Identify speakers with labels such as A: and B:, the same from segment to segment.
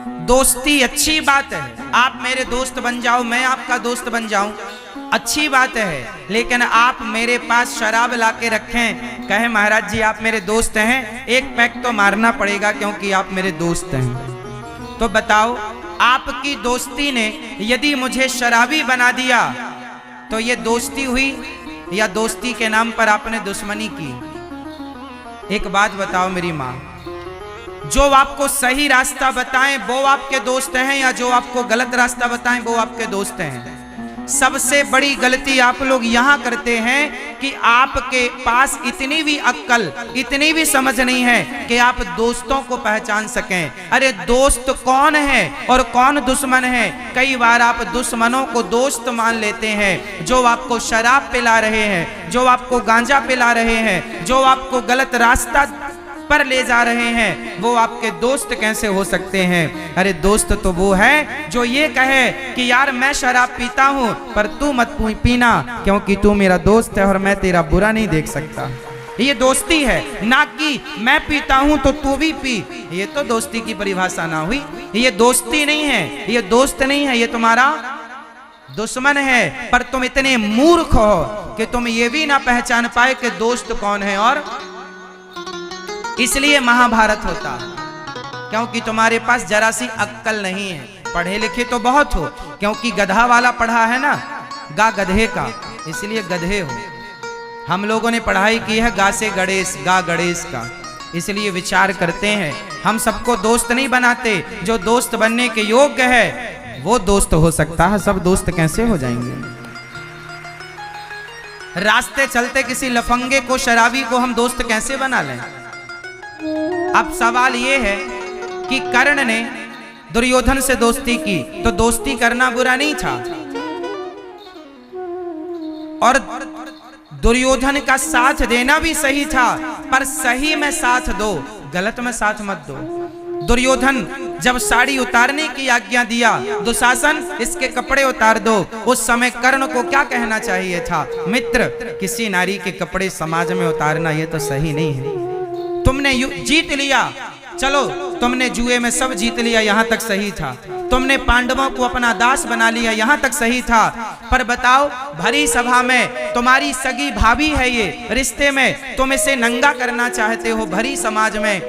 A: दोस्ती अच्छी बात है, आप मेरे दोस्त बन जाओ, मैं आपका दोस्त बन जाऊं, अच्छी बात है। लेकिन आप मेरे पास शराब लाके रखें, कहे महाराज जी आप मेरे दोस्त हैं, एक पैक तो मारना पड़ेगा क्योंकि आप मेरे दोस्त हैं। तो बताओ, आपकी दोस्ती ने यदि मुझे शराबी बना दिया तो ये दोस्ती हुई या दोस्ती के नाम पर आपने दुश्मनी की? एक बात बताओ मेरी माँ, जो आपको सही रास्ता बताएं वो आपके दोस्त हैं या जो आपको गलत रास्ता बताएं वो आपके दोस्त हैं? सबसे बड़ी गलती आप लोग यहाँ करते हैं कि आपके पास इतनी भी अक्ल, इतनी भी समझ नहीं है कि आप दोस्तों को पहचान सकें। अरे दोस्त कौन है और कौन दुश्मन है? कई बार आप दुश्मनों को दोस्त मान लेते हैं। जो आपको शराब पिला रहे हैं, जो आपको गांजा पिला रहे हैं, जो आपको गलत रास्ता पर ले जा रहे हैं, वो आपके दोस्त कैसे हो सकते हैं? अरे दोस्त तो वो है जो ये कहे कि यार मैं शराब पीता हूं पर तू मत पीना क्योंकि तू मेरा दोस्त है और मैं तेरा बुरा नहीं देख सकता। ये दोस्ती है, ना कि मैं पीता हूं तो तू भी पी। ये तो दोस्ती की परिभाषा ना हुई, ये दोस्ती नहीं है, ये दोस्त नहीं है, ये तुम्हारा दुश्मन है। पर तुम इतने मूर्ख हो कि तुम ये भी ना पहचान पाए कि दोस्त कौन है। और इसलिए महाभारत होता है क्योंकि तुम्हारे पास जरा सी अक्ल नहीं है। पढ़े लिखे तो बहुत हो, क्योंकि गधा वाला पढ़ा है ना, गा गधे का, इसलिए गधे हो। हम लोगों ने पढ़ाई की है गा से गणेश, गा गणेश का, इसलिए विचार करते हैं। हम सबको दोस्त नहीं बनाते, जो दोस्त बनने के योग्य है वो दोस्त हो सकता है, सब दोस्त कैसे हो जाएंगे? रास्ते चलते किसी लफंगे को, शराबी को हम दोस्त कैसे बना लें? अब सवाल यह है कि कर्ण ने दुर्योधन से दोस्ती की तो दोस्ती करना बुरा नहीं था, और दुर्योधन का साथ देना भी सही था, पर सही में साथ दो, गलत में साथ मत दो। दुर्योधन जब साड़ी उतारने की आज्ञा दिया, दुशासन इसके कपड़े उतार दो, उस समय कर्ण को क्या कहना चाहिए था? मित्र, किसी नारी के कपड़े समाज में उतारना ये तो सही नहीं है। तुमने जीत लिया, चलो तुमने जुए में सब जीत लिया, यहां तक सही था। तुमने पांडवों को अपना दास बना लिया, यहां तक सही था। पर बताओ, भरी सभा में तुम्हारी सगी भाभी है, ये रिश्ते में तुम इसे नंगा करना चाहते हो भरी समाज में,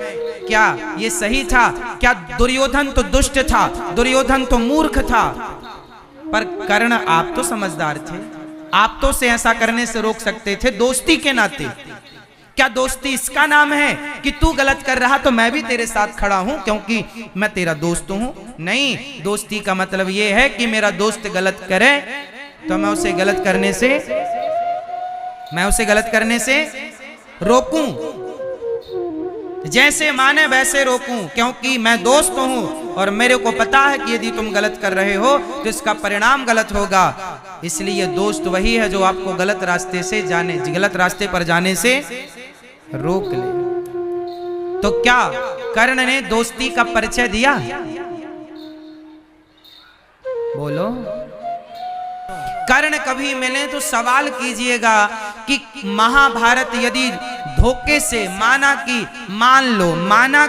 A: क्या ये सही था? क्या दुर्योधन तो दुष्ट था, दुर्योधन तो मूर्ख था, पर कर्ण आप तो समझदार थे, आप तो से ऐसा करने से रोक सकते थे दोस्ती के नाते। क्या दोस्ती इसका नाम है कि तू गलत कर रहा तो मैं भी तेरे साथ खड़ा हूं क्योंकि मैं तेरा दोस्त हूं? नहीं, दोस्ती का मतलब यह है कि मेरा दोस्त गलत करे तो मैं उसे गलत करने से रोकूं, जैसे माने वैसे रोकूं, क्योंकि मैं दोस्त हूं और मेरे को पता है कि यदि तुम गलत कर रहे हो तो इसका परिणाम गलत होगा। इसलिए दोस्त वही है जो आपको गलत रास्ते पर जाने से रोक ले। तो क्या कर्ण ने दोस्ती का परिचय दिया? बोलो। कर्ण कभी मिले तो सवाल कीजिएगा कि महाभारत यदि धोखे से माना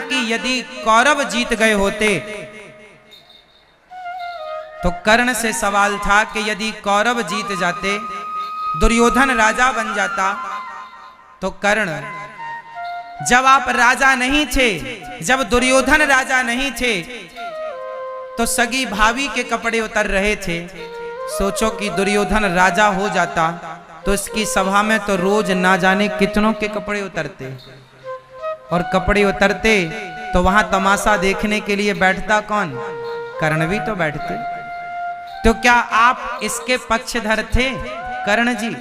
A: कि यदि कौरव जीत गए होते तो कर्ण से सवाल था कि यदि कौरव जीत जाते, दुर्योधन राजा बन जाता, तो कर्ण जब आप राजा नहीं थे, जब दुर्योधन राजा नहीं थे, तो सगी भाभी के कपड़े उतर रहे थे। सोचो कि दुर्योधन राजा हो जाता तो इसकी सभा में तो रोज ना जाने कितनों के कपड़े उतरते, और कपड़े उतरते तो वहां तमाशा देखने के लिए बैठता कौन? कर्ण भी तो बैठते। तो क्या आप इसके पक्षधर थे कर्ण जी?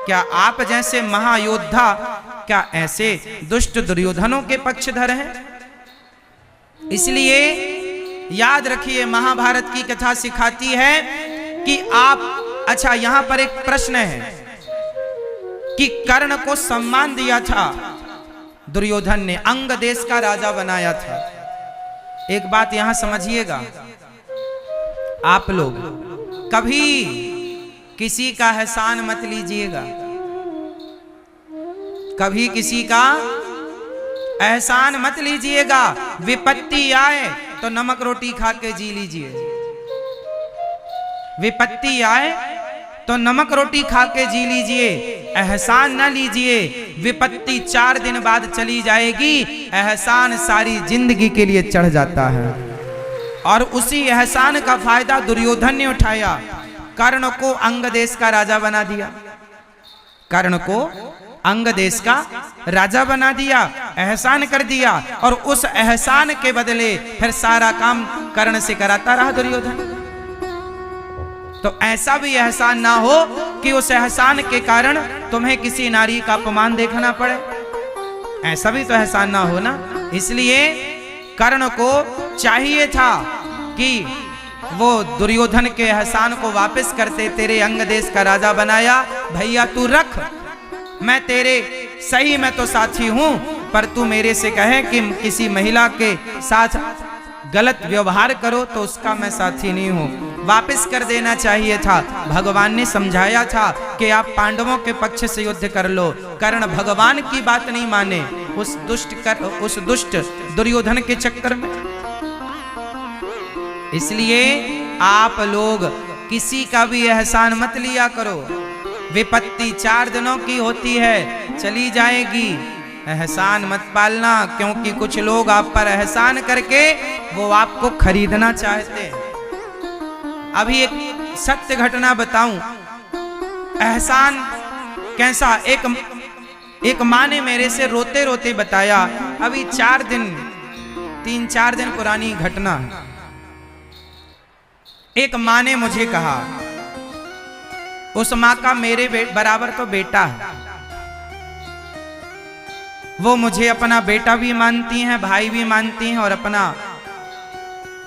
A: क्या आप जैसे महायोद्धा क्या ऐसे दुष्ट दुर्योधनों के पक्षधर हैं? इसलिए याद रखिए, महाभारत की कथा सिखाती है कि आप, अच्छा यहां पर एक प्रश्न है कि कर्ण को सम्मान दिया था दुर्योधन ने, अंग देश का राजा बनाया था। एक बात यहां समझिएगा, आप लोग कभी किसी का एहसान मत लीजिएगा, कभी किसी का एहसान मत लीजिएगा। विपत्ति आए तो नमक रोटी खा के जी लीजिए, विपत्ति आए तो नमक रोटी खा के जी लीजिए, एहसान न लीजिए। विपत्ति 4 दिन बाद चली जाएगी, एहसान सारी जिंदगी के लिए चढ़ जाता है। और उसी एहसान का फायदा दुर्योधन ने उठाया, कर्ण को अंग देश का राजा बना दिया, कर्ण को अंग देश का राजा बना दिया, एहसान कर दिया। और उस एहसान के बदले फिर सारा काम कर्ण से कराता रहा दुर्योधन। तो ऐसा भी एहसान ना हो कि उस एहसान के कारण तुम्हें किसी नारी का अपमान देखना पड़े, ऐसा भी तो एहसान ना हो ना। इसलिए कर्ण को चाहिए था कि वो दुर्योधन के एहसान को वापस करते। तेरे अंग देश का राजा बनाया, भैया तू रख, मैं तेरे सही में तो साथी हूं, पर तू मेरे से कहे कि किसी महिला के साथ गलत व्यवहार करो तो उसका मैं साथी नहीं हूं, वापस कर देना चाहिए था। भगवान ने समझाया था कि आप पांडवों के पक्ष से युद्ध कर लो। कर्ण भगवान की बात नहीं माने, उस दुष्ट दुर्योधन के चक्कर में। इसलिए आप लोग किसी का भी एहसान मत लिया करो। विपत्ति 4 दिनों की होती है, चली जाएगी, एहसान मत पालना। क्योंकि कुछ लोग आप पर एहसान करके वो आपको खरीदना चाहते हैं। अभी एक सत्य घटना बताऊं, एहसान कैसा। एक माँ ने मेरे से रोते रोते बताया, अभी 3-4 दिन पुरानी घटना है। एक माँ ने मुझे कहा, उस माँ का मेरे बराबर तो बेटा है, वो मुझे अपना बेटा भी मानती हैं, भाई भी मानती हैं और अपना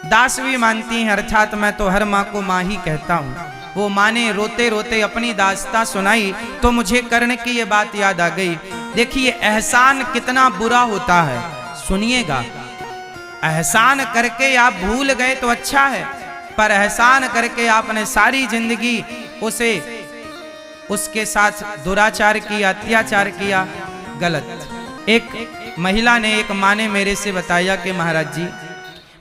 A: दास भी मानती हैं। अर्थात मैं तो हर माँ को माँ ही कहता हूँ। वो माँ ने रोते रोते अपनी दास्तां सुनाई तो मुझे कर्ण की ये बात याद आ गई। देखिए एहसान कितना बुरा होता है, सुनिएगा। एहसान करके आप भूल गए तो अच्छा है, पर एहसान करके आपने सारी जिंदगी उसके साथ दुराचार किया, अत्याचार किया, गलत। एक महिला ने, एक माँ ने मेरे से बताया कि महाराज जी,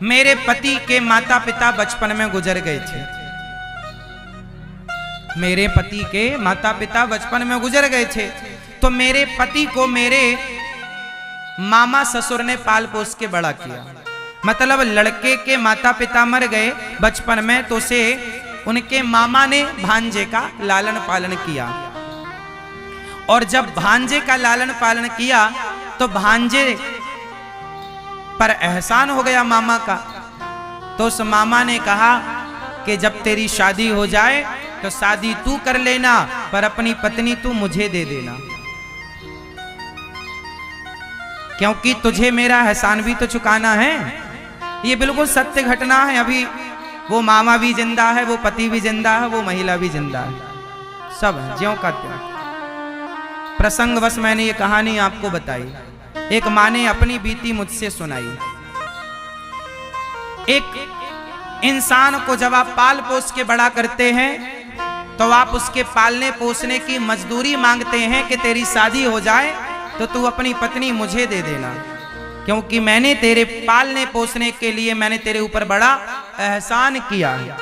A: मेरे पति के माता पिता बचपन में गुजर गए थे। मेरे पति के माता पिता बचपन में गुजर गए थे, तो मेरे पति को मेरे मामा ससुर ने पाल पोस के बड़ा किया। मतलब लड़के के माता पिता मर गए बचपन में, तो उसे उनके मामा ने भांजे का लालन पालन किया। और जब भांजे का लालन पालन किया तो भांजे पर एहसान हो गया मामा का। तो उस मामा ने कहा कि जब तेरी शादी हो जाए तो शादी तू कर लेना, पर अपनी पत्नी तू मुझे दे देना, क्योंकि तुझे मेरा एहसान भी तो चुकाना है। ये बिल्कुल सत्य घटना है। अभी वो मामा भी जिंदा है, वो पति भी जिंदा है, वो महिला भी जिंदा है, सब है ज्यों का त्यों। प्रसंगवश मैंने ये कहानी आपको बताई। एक माँ ने अपनी बीती मुझसे सुनाई। एक इंसान को जब आप पाल पोस के बड़ा करते हैं तो आप उसके पालने पोसने की मजदूरी मांगते हैं कि तेरी शादी हो जाए तो तू अपनी पत्नी मुझे दे देना, क्योंकि मैंने तेरे पालने पोसने के लिए मैंने तेरे ऊपर बड़ा एहसान किया है।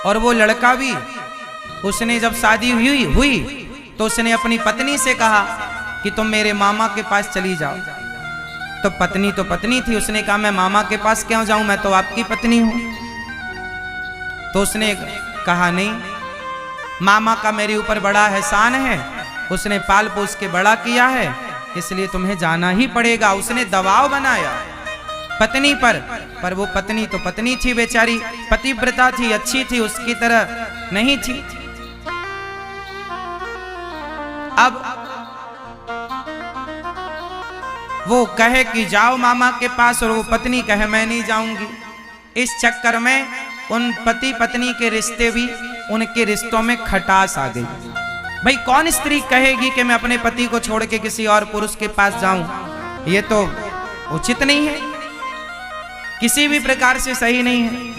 A: और वो लड़का भी, उसने जब शादी हुई तो उसने अपनी पत्नी से कहा कि तुम मेरे मामा के पास चली जाओ। तो पत्नी थी, उसने कहा मैं मामा के पास क्यों जाऊं, मैं तो आपकी पत्नी हूं। तो उसने कहा नहीं, मामा का मेरे ऊपर बड़ा एहसान है, उसने पाल पोस के बड़ा किया है, इसलिए तुम्हें जाना ही पड़ेगा। उसने दबाव बनाया पत्नी पर वो पत्नी तो पत्नी थी बेचारी, पतिव्रता थी, अच्छी थी, उसकी तरह नहीं थी। अब वो कहे कि जाओ मामा के पास और वो पत्नी कहे मैं नहीं जाऊंगी। इस चक्कर में उन पति पत्नी के रिश्ते भी, उनके रिश्तों में खटास आ गई। भाई कौन स्त्री कहेगी कि मैं अपने पति को छोड़ के किसी और पुरुष के पास जाऊं, ये तो उचित नहीं है, किसी भी प्रकार से सही नहीं है।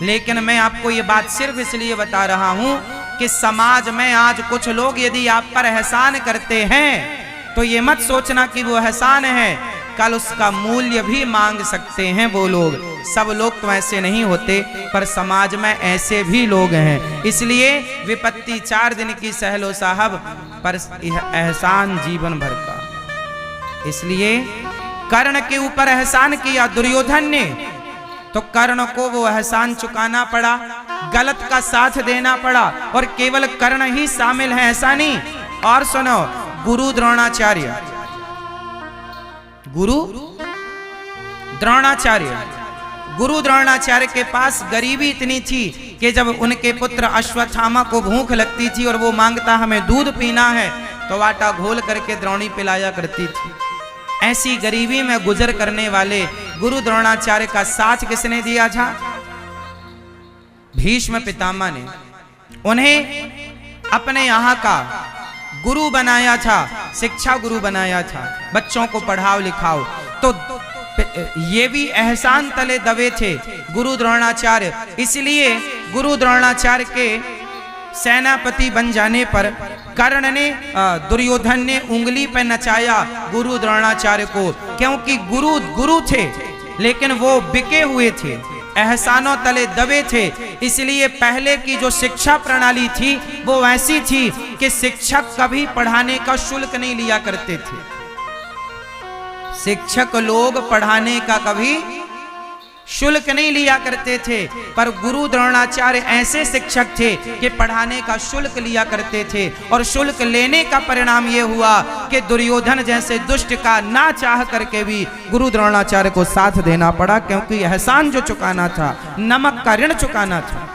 A: लेकिन मैं आपको ये बात सिर्फ इसलिए बता रहा हूं कि समाज में आज कुछ लोग यदि आप पर एहसान करते हैं तो ये मत सोचना कि वो एहसान है, कल उसका मूल्य भी मांग सकते हैं वो लोग। सब लोग तो ऐसे नहीं होते, पर समाज में ऐसे भी लोग हैं। इसलिए विपत्ति 4 दिन की सह लो साहब, पर एहसान जीवन भर का। इसलिए कर्ण के ऊपर एहसान किया दुर्योधन ने, तो कर्ण को वो एहसान चुकाना पड़ा, गलत का साथ देना पड़ा। और केवल कर्ण ही शामिल है ऐसा नहीं। और सुनो, गुरु द्रोणाचार्य, गुरु द्रोणाचार्य के पास गरीबी इतनी थी कि जब उनके पुत्र अश्वत्थामा को भूख लगती थी और वो मांगता हमें दूध पीना है, तो आटा घोल करके द्रोणी पिलाया करती थी। ऐसी गरीबी में गुजर करने वाले गुरु द्रोणाचार्य का साथ किसने दिया था? भीष्म पितामह ने। उन्हें अपने यहाँ का गुरु बनाया था, शिक्षा गुरु बनाया था, बच्चों को पढ़ाओ लिखाओ। तो ये भी एहसान तले दबे थे गुरु द्रोणाचार्य। इसलिए गुरु द्रोणाचार्य के सेनापति बन जाने पर कर्ण ने, दुर्योधन ने उंगली पर नचाया गुरु द्रोणाचार्य को, क्योंकि गुरु थे लेकिन वो बिके हुए थे, एहसानों तले दबे थे। इसलिए पहले की जो शिक्षा प्रणाली थी वो ऐसी थी कि शिक्षक कभी पढ़ाने का शुल्क नहीं लिया करते थे। शिक्षक लोग पढ़ाने का कभी शुल्क नहीं लिया करते थे, पर गुरु द्रोणाचार्य ऐसे शिक्षक थे कि पढ़ाने का शुल्क लिया करते थे। और शुल्क लेने का परिणाम यह हुआ कि दुर्योधन जैसे दुष्ट का ना चाह करके भी गुरु द्रोणाचार्य को साथ देना पड़ा, क्योंकि एहसान जो चुकाना था, नमक का ऋण चुकाना था।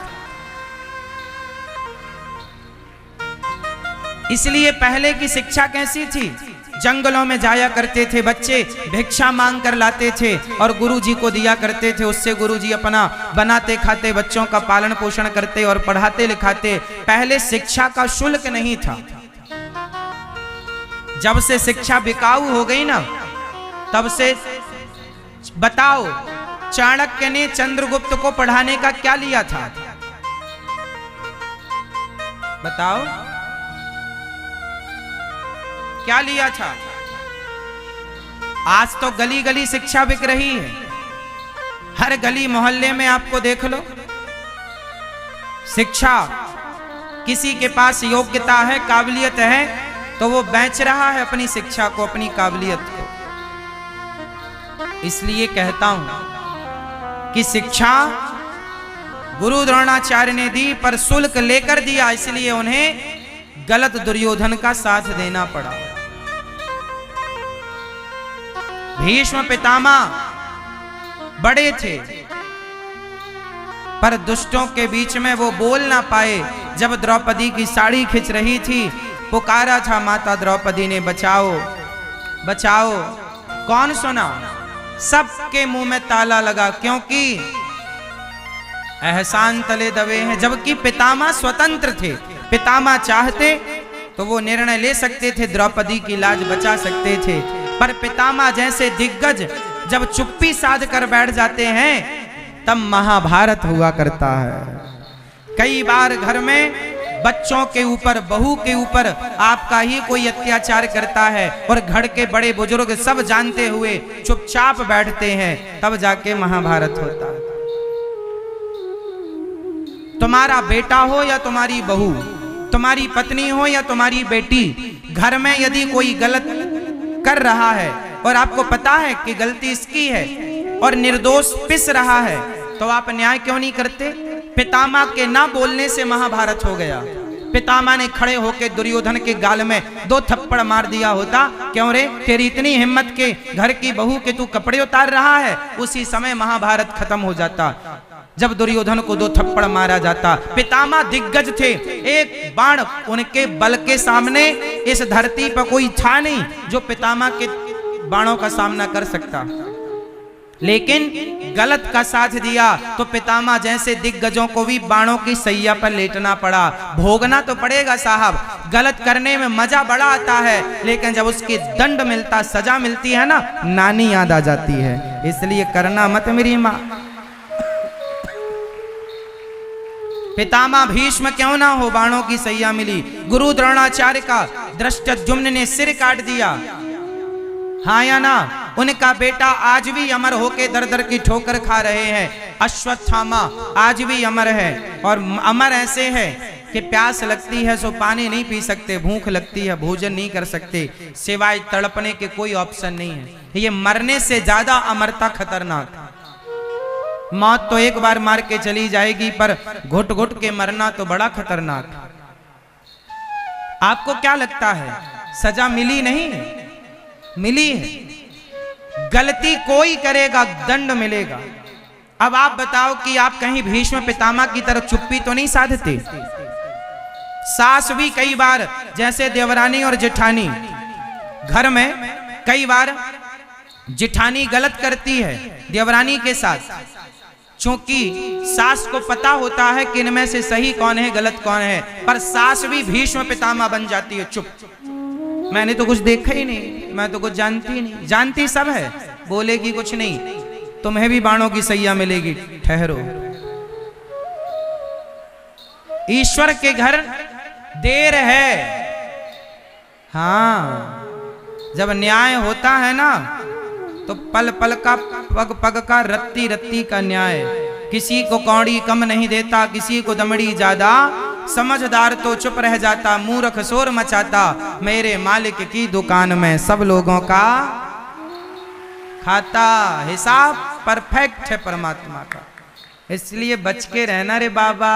A: इसलिए पहले की शिक्षा कैसी थी? जंगलों में जाया करते थे बच्चे, भिक्षा मांग कर लाते थे और गुरुजी को दिया करते थे। उससे गुरुजी अपना बनाते खाते, बच्चों का पालन पोषण करते और पढ़ाते लिखाते। पहले शिक्षा का शुल्क नहीं था। जब से शिक्षा बिकाऊ हो गई ना, तब से बताओ चाणक्य ने चंद्रगुप्त को पढ़ाने का क्या लिया था? बताओ क्या लिया था? आज तो गली गली शिक्षा बिक रही है। हर गली मोहल्ले में आपको देख लो, शिक्षा। किसी के पास योग्यता है, काबिलियत है, तो वो बेच रहा है अपनी शिक्षा को, अपनी काबिलियत को। इसलिए कहता हूं कि शिक्षा गुरु द्रोणाचार्य ने दी, पर शुल्क लेकर दिया। इसलिए उन्हें गलत दुर्योधन का साथ देना पड़ा। भीष्म पितामह बड़े थे, पर दुष्टों के बीच में वो बोल ना पाए। जब द्रौपदी की साड़ी खिंच रही थी, पुकारा था माता द्रौपदी ने, बचाओ बचाओ। कौन सुना? सबके मुंह में ताला लगा, क्योंकि एहसान तले दबे हैं। जबकि पितामह स्वतंत्र थे, पितामह चाहते तो वो निर्णय ले सकते थे, द्रौपदी की लाज बचा सकते थे। पर पितामह जैसे दिग्गज जब चुप्पी साध कर बैठ जाते हैं, तब महाभारत हुआ करता है। कई बार घर में बच्चों के ऊपर, बहू के ऊपर आपका ही कोई अत्याचार करता है और घर के बड़े बुजुर्ग सब जानते हुए चुपचाप बैठते हैं, तब जाके महाभारत होता है। तुम्हारा बेटा हो या तुम्हारी बहू, तुम्हारी पत्नी हो या तुम्हारी बेटी, घर में यदि कोई गलत कर रहा है और आपको पता है कि गलती इसकी है और निर्दोष पिस रहा है, तो आप न्याय क्यों नहीं करते? पितामह के ना बोलने से महाभारत हो गया। पितामह ने खड़े होकर दुर्योधन के गाल में 2 थप्पड़ मार दिया होता, क्यों रे तेरी इतनी हिम्मत के घर की बहू के तू कपड़े उतार रहा है, उसी समय महाभारत खत्म हो जाता। जब दुर्योधन को 2 थप्पड़ मारा जाता। पितामह दिग्गज थे, एक बाण उनके बल के सामने इस धरती पर कोई था नहीं जो पितामह के बाणों का सामना कर सकता। लेकिन गलत का साथ दिया तो पितामह जैसे दिग्गजों को भी बाणों की सैया पर लेटना पड़ा। भोगना तो पड़ेगा साहब। गलत करने में मजा बड़ा आता है, लेकिन जब उसकी दंड मिलता, सजा मिलती है ना, नानी याद आ जाती है। इसलिए करना मत मेरी माँ। पितामह भीष्म क्यों ना हो, बाणों की सैया मिली। गुरु द्रोणाचार्य का धृष्टद्युम्न ने सिर काट दिया, हाँ या ना? उनका बेटा आज भी अमर होके दर दर की ठोकर खा रहे हैं। अश्वत्थामा आज भी अमर है, और अमर ऐसे है कि प्यास लगती है सो पानी नहीं पी सकते, भूख लगती है भोजन नहीं कर सकते, सिवाय तड़पने के कोई ऑप्शन नहीं है। ये मरने से ज्यादा अमरता खतरनाक। मौत तो एक बार मार के चली जाएगी, पर घुट घुट के मरना तो बड़ा खतरनाक। आपको क्या लगता है सजा मिली नहीं? मिली है। गलती कोई करेगा दंड मिलेगा। अब आप बताओ कि आप कहीं भीष्म पितामह की तरह चुप्पी तो नहीं साधते? सास भी कई बार, जैसे देवरानी और जेठानी, घर में कई बार जेठानी गलत करती है देवरानी के साथ, क्योंकि सास को पता होता है कि इनमें से सही कौन है गलत कौन है, पर सास भी भीष्म पितामह बन जाती है। चुप, मैंने तो कुछ देखा ही नहीं, मैं तो कुछ जानती ही नहीं। जानती सब है, बोलेगी कुछ नहीं, तुम्हें भी बाणों की सैया मिलेगी, ठहरो। ईश्वर के घर देर है। हाँ, जब न्याय होता है ना तो पल पल का, पग पग का, रत्ती रत्ती का न्याय। किसी को कौड़ी कम नहीं देता, किसी को दमड़ी ज्यादा, समझदार तो चुप रह जाता, मूर्ख शोर मचाता, मेरे मालिक की दुकान में सब लोगों का खाता। हिसाब परफेक्ट है परमात्मा का, इसलिए बच के रहना रे बाबा।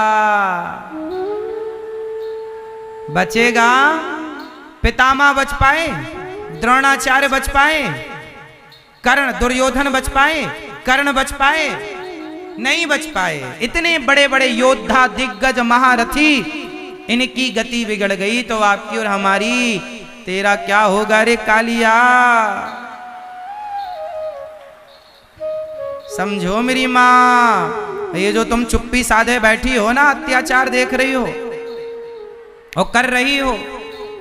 A: बचेगा? पितामह बच पाए? द्रोणाचार्य बच पाए? कर्ण, दुर्योधन बच पाए? कर्ण बच पाए? नहीं बच पाए। इतने बड़े बड़े योद्धा, दिग्गज, महारथी, इनकी गति बिगड़ गई तो आपकी और हमारी तेरा क्या होगा रे कालिया? समझो मेरी माँ, ये जो तुम चुप्पी साधे बैठी हो ना, अत्याचार देख रही हो और कर रही हो,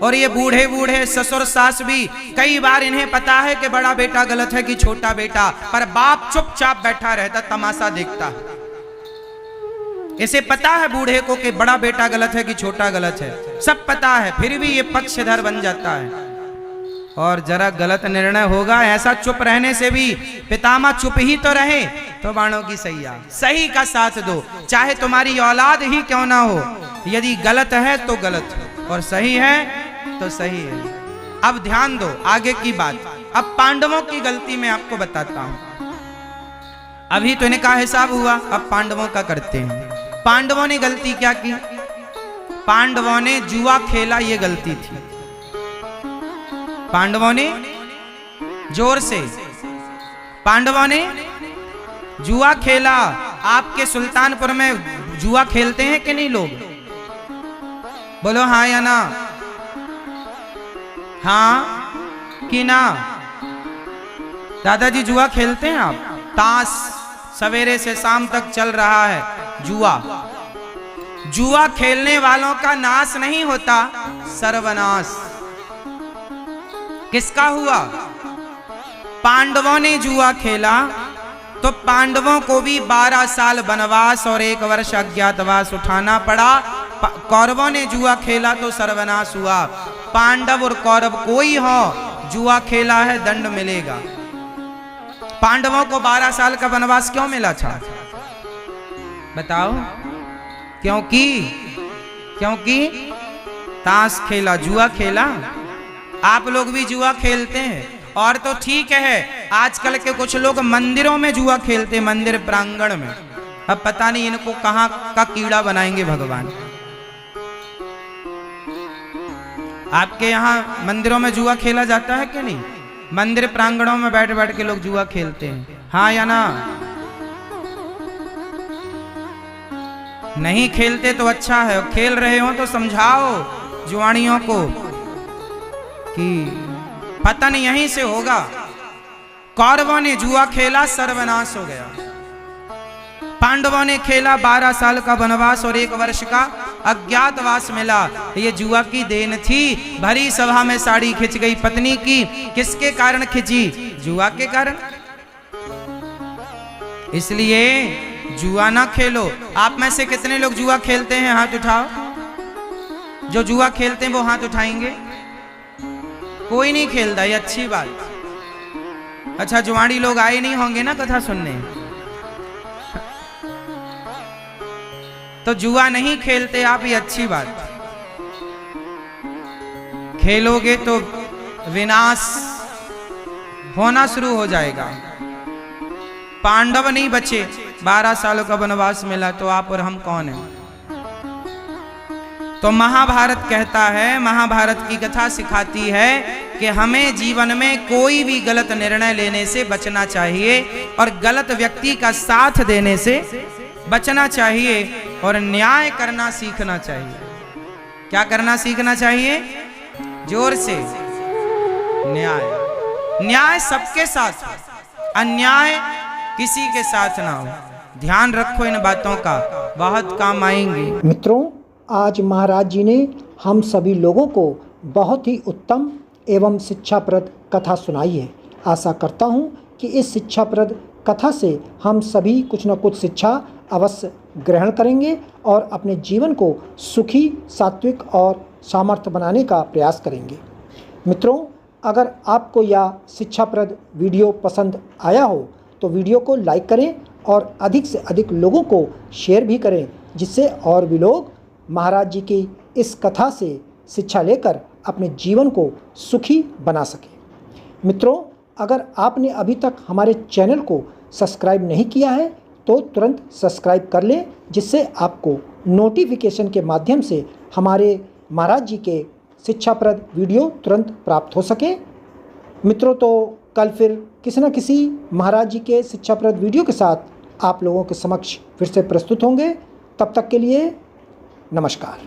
A: और ये बूढ़े बूढ़े ससुर सास भी, कई बार इन्हें पता है कि बड़ा बेटा गलत है कि छोटा बेटा, पर बाप चुपचाप बैठा रहता, तमाशा देखता है। इसे पता है बूढ़े को कि बड़ा बेटा गलत है कि छोटा गलत है, सब पता है, फिर भी ये पक्षधर बन जाता है। और जरा गलत निर्णय होगा, ऐसा चुप रहने से भी पितामह चुप ही तो रहे, तो बाणों की सैया। सही का साथ दो, चाहे तुम्हारी औलाद ही क्यों ना हो। यदि गलत है तो गलत है, और सही है तो सही है। अब ध्यान दो आगे की बात। अब पांडवों की गलती मैं आपको बताता हूं। अभी तो इनका हिसाब हुआ, अब पांडवों का करते हैं। पांडवों ने गलती क्या की? पांडवों ने जुआ खेला, ये गलती थी। पांडवों ने, जोर से, पांडवों ने जुआ खेला। आपके सुल्तानपुर में जुआ खेलते हैं कि नहीं लोग? बोलो हाँ या ना? हाँ कि ना? दादाजी जुआ खेलते हैं आप? ताश सवेरे से शाम तक चल रहा है जुआ। जुआ खेलने वालों का नाश नहीं होता, सर्वनाश किसका हुआ? पांडवों ने जुआ खेला तो पांडवों को भी 12 साल वनवास और 1 वर्ष अज्ञातवास उठाना पड़ा। कौरवों ने जुआ खेला तो सर्वनाश हुआ। पांडव और कौरव कोई हो, जुआ खेला है दंड मिलेगा। पांडवों को 12 साल का वनवास क्यों मिला था बताओ? क्योंकि ताश खेला, जुआ खेला। आप लोग भी जुआ खेलते हैं, और तो ठीक है, आजकल के कुछ लोग मंदिरों में जुआ खेलते हैं, मंदिर प्रांगण में। अब पता नहीं इनको कहां का कीड़ा बनाएंगे भगवान। आपके यहाँ मंदिरों में जुआ खेला जाता है कि नहीं? मंदिर प्रांगणों में बैठ बैठ के लोग जुआ खेलते हैं, हाँ या ना? नहीं खेलते तो अच्छा है, खेल रहे हो तो समझाओ जुआनियों को कि पतन यहीं से होगा। कौरवों ने जुआ खेला, सर्वनाश हो गया। पांडवों ने खेला, 12 साल का वनवास और 1 वर्ष का अज्ञातवास मिला। ये जुआ की देन थी। भरी सभा में साड़ी खिंच गई पत्नी की, किसके कारण खिंची? जुआ के कारण। इसलिए जुआ ना खेलो। आप में से कितने लोग जुआ खेलते हैं? हाथ उठाओ। जो जुआ खेलते हैं वो हाथ उठाएंगे। कोई नहीं खेलता, ये अच्छी बात। अच्छा, जुआड़ी लोग आए नहीं होंगे ना कथा सुनने? तो जुआ नहीं खेलते आप, ये अच्छी बात। खेलोगे तो विनाश होना शुरू हो जाएगा। पांडव नहीं बचे, 12 सालों का वनवास मिला, तो आप और हम कौन हैं? तो महाभारत कहता है, महाभारत की कथा सिखाती है कि हमें जीवन में कोई भी गलत निर्णय लेने से बचना चाहिए और गलत व्यक्ति का साथ देने से बचना चाहिए और न्याय करना सीखना चाहिए। क्या करना सीखना चाहिए? जोर से, न्याय। न्याय सबके साथ, अन्याय किसी के साथ ना हो। ध्यान रखो इन बातों का, बहुत काम आएंगी।
B: मित्रों, आज महाराज जी ने हम सभी लोगों को बहुत ही उत्तम एवं शिक्षाप्रद कथा सुनाई है। आशा करता हूँ कि इस शिक्षाप्रद कथा से हम सभी कुछ न कुछ शिक्षा अवश्य ग्रहण करेंगे और अपने जीवन को सुखी, सात्विक और सामर्थ्य बनाने का प्रयास करेंगे। मित्रों, अगर आपको यह शिक्षाप्रद वीडियो पसंद आया हो तो वीडियो को लाइक करें और अधिक से अधिक लोगों को शेयर भी करें, जिससे और भी लोग महाराज जी की इस कथा से शिक्षा लेकर अपने जीवन को सुखी बना सकें। मित्रों, अगर आपने अभी तक हमारे चैनल को सब्सक्राइब नहीं किया है तो तुरंत सब्सक्राइब कर लें, जिससे आपको नोटिफिकेशन के माध्यम से हमारे महाराज जी के शिक्षाप्रद वीडियो तुरंत प्राप्त हो सके। मित्रों, तो कल फिर किसी न किसी महाराज जी के शिक्षाप्रद वीडियो के साथ आप लोगों के समक्ष फिर से प्रस्तुत होंगे। तब तक के लिए नमस्कार।